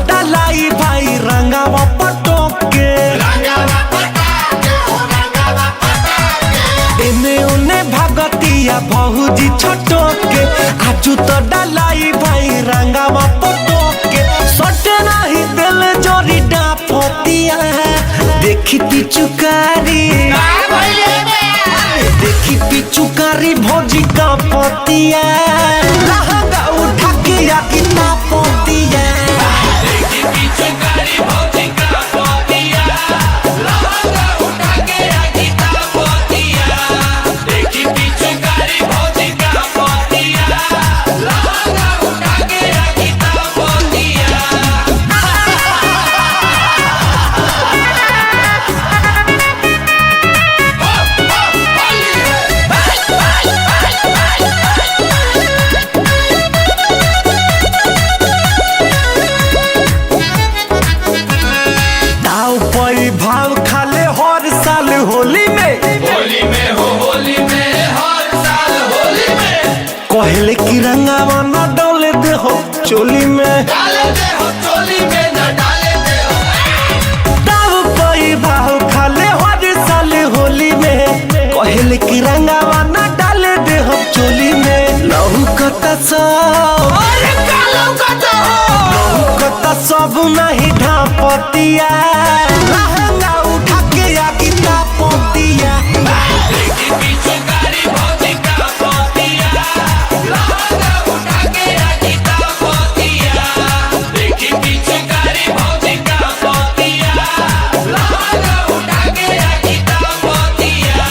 डालाई भाई रंगावा पटोके एने उने भगतिया बहुजी छोटोके आजू तो डालाई भाई रंगावा पटोके सटे नहीं दिल जोरी डापतिया देखी पिचुकारी भौजी का पतिया लहंगा उठा के या कितना पतिया देखी पिचुकारी भौजी का पतिया लहंगा उठा के या कितना पतिया देखी पिचुकारी भौजी का पतिया लहंगा उठा के या कितना पतिया भाव खाले हर साल होली में हर साल होली में कहले कि रंगावा न डाले दे हो चोली में डाले दे हो चोली में न डाले दे हो ताव कोई भाव खाले हर साल होली में कहले कि रंगावा न डाले दे हो चोली में लहू कता सब अरे कालो कतो लहू कता सब नहीं ढापतिया लहंगा उठा के या कितना पतिया देखी पिचुकारी भौजी का पतिया लहंगा उठा के या कितना पतिया देखी पिचुकारी भौजी का पतिया लहंगा उठा के या कितना पतिया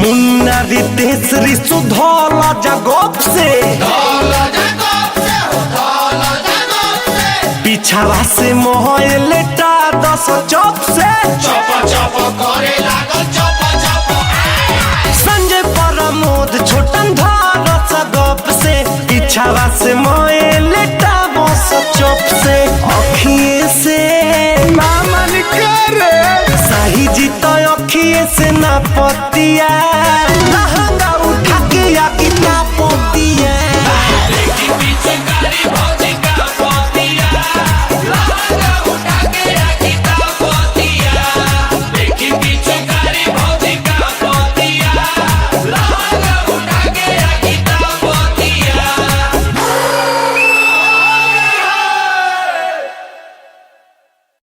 मुन्ना रितेश्वरी सुधौला जगोप से पिछावा से मोहल टा 10 चौक से संजय प्रमोद छोटन धारस गप से पिछावा से मोहल टा 10 चौक से अखिए से मामन करे सही जीत अखिए से ना पतिया